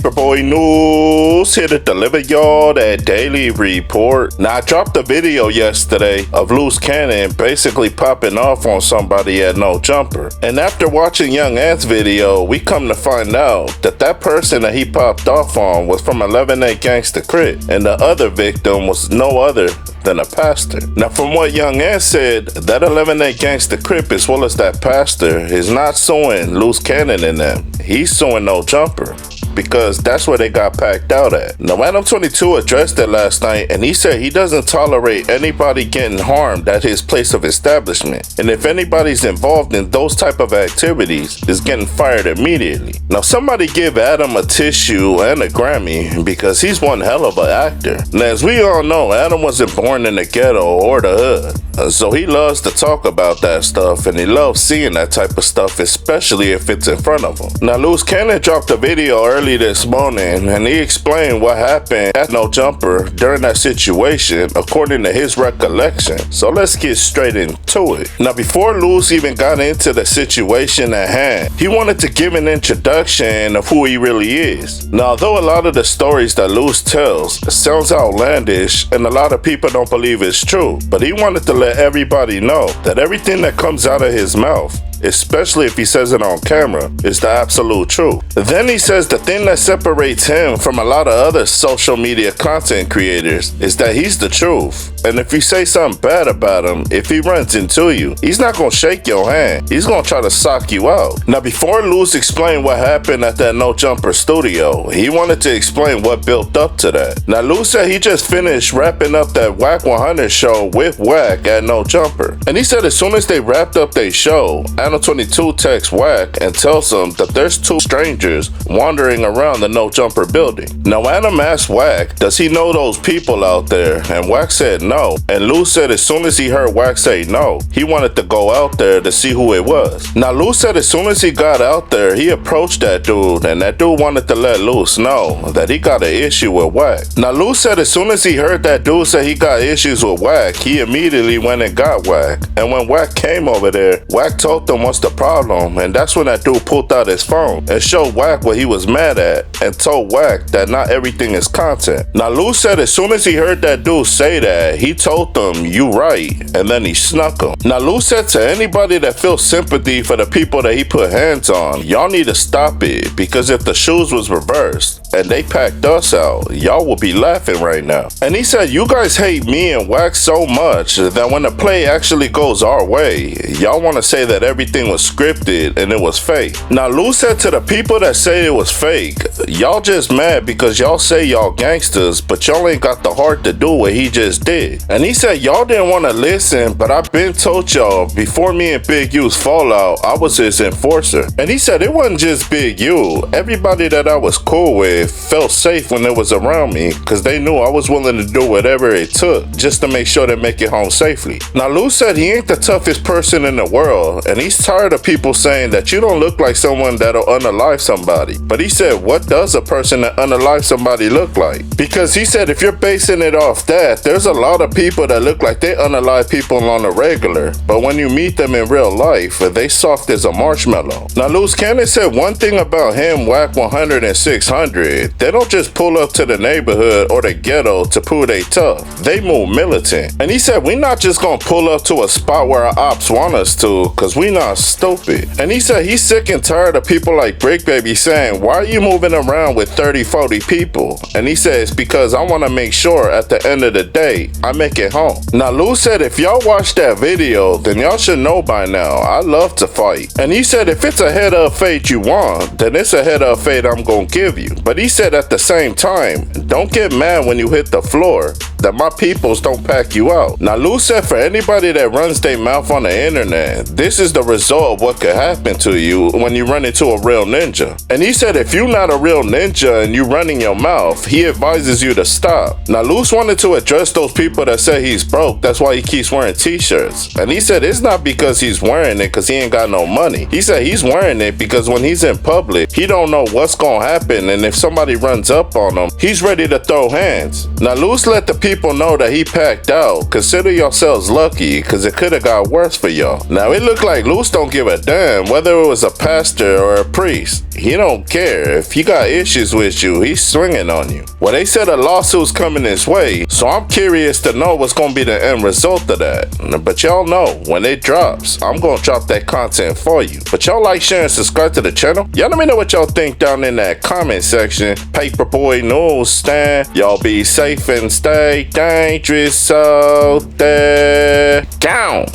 Paperboy News here to deliver y'all that daily report. Now, I dropped a video yesterday of Loose Cannon basically popping off on somebody at No Jumper. And after watching Young Ant's video, we come to find out that that person that he popped off on was from 11A Gangster Crip, and the other victim was no other than a pastor. Now, from what Young Ant said, that 11A Gangster Crip as well as that pastor is not suing Loose Cannon in them. He's suing No Jumper, because that's where they got packed out at. Now, Adam 22 addressed it last night, and he said he doesn't tolerate anybody getting harmed at his place of establishment, and if anybody's involved in those type of activities, is getting fired immediately. Now, somebody give Adam a tissue and a Grammy, because he's one hell of an actor. Now, as we all know, Adam wasn't born in the ghetto or the hood, so he loves to talk about that stuff, and he loves seeing that type of stuff, especially if it's in front of him. Now, Loose Cannon dropped a video early this morning, and he explained what happened at No Jumper during that situation according to his recollection. So let's get straight into it. Now, before Loose even got into the situation at hand, he wanted to give an introduction of who he really is. Now, although a lot of the stories that Loose tells sounds outlandish and a lot of people don't believe it's true, but he wanted to let everybody know that everything that comes out of his mouth, especially if he says it on camera, is the absolute truth. Then he says the thing that separates him from a lot of other social media content creators is that he's the truth. And if you say something bad about him, if he runs into you, he's not gonna shake your hand. He's gonna try to sock you out. Now, before Loose explained what happened at that No Jumper studio, he wanted to explain what built up to that. Now, Loose said he just finished wrapping up that Wack 100 show with Wack at No Jumper. And he said as soon as they wrapped up their show, Adam 22 texts Wack and tells him that there's two strangers wandering around the No Jumper building. Now, Adam asked Wack, does he know those people out there? And Wack said no. And Loose said as soon as he heard Wack say no, he wanted to go out there to see who it was. Now, Loose said as soon as he got out there, he approached that dude, and that dude wanted to let Loose know that he got an issue with Wack. Now, Loose said as soon as he heard that dude say he got issues with Wack, he immediately went and got Wack. And when Wack came over there, Wack told them what's the problem, and that's when that dude pulled out his phone and showed Wack what he was mad at and told Wack that not everything is content. Now, Loose said as soon as he heard that dude say that, he told them, you right, and then he snuck him. Now, Loose said to anybody that feels sympathy for the people that he put hands on, y'all need to stop it, because if the shoes was reversed and they packed us out, y'all will be laughing right now. And he said, you guys hate me and Wack so much that when the play actually goes our way, y'all want to say that everything was scripted and it was fake. Now, Loose said to the people that say it was fake, y'all just mad because y'all say y'all gangsters, but y'all ain't got the heart to do what he just did. And he said y'all didn't want to listen, but I've been told y'all before me and Big U's fallout, I was his enforcer. And he said it wasn't just Big U. Everybody that I was cool with felt safe when they was around me, because they knew I was willing to do whatever it took just to make sure they make it home safely. Now, Loose said he ain't the toughest person in the world, and he's tired of people saying that you don't look like someone that'll unalive somebody. But he said, what does a person that unalive somebody look like? Because he said if you're basing it off that, there's a lot of people that look like they unalive people on a regular, but when you meet them in real life, they soft as a marshmallow. Now, Loose Cannon said one thing about him, Wack 100 and 600, they don't just pull up to the neighborhood or the ghetto to prove they tough. They move militant. And he said we not just gonna pull up to a spot where our ops want us to, cause we not stupid. And he said he's sick and tired of people like Brick Baby saying, why are you moving around with 30, 40 people? And he said it's because I want to make sure at the end of the day I make it home. Now, Loose said if y'all watch that video, then y'all should know by now I love to fight. And he said if it's a head of fate you want, then it's a head of fate I'm gonna give you. But he said at the same time, don't get mad when you hit the floor that my peoples don't pack you out. Now, Loose said for anybody that runs their mouth on the internet, this is the result of what could happen to you when you run into a real ninja. And he said if you're not a real ninja and you running your mouth, he advises you to stop. Now, Loose wanted to address those people that say he's broke, that's why he keeps wearing t-shirts. And he said it's not because he's wearing it because he ain't got no money. He said he's wearing it because when he's in public, he don't know what's gonna happen, and if somebody runs up on him, he's ready to throw hands. Now, Loose let the people people know that he packed out, consider yourselves lucky, cause it could've got worse for y'all. Now it looked like Luce don't give a damn whether it was a pastor or a priest. He don't care. If he got issues with you, he's swinging on you. Well, they said a lawsuit's coming his way, so I'm curious to know what's gonna be the end result of that. But y'all know, when it drops, I'm gonna drop that content for you. But y'all like, share, and subscribe to the channel? Y'all let me know what y'all think down in that comment section. Paperboy News stand. Y'all be safe and stay dangerous out there. Down.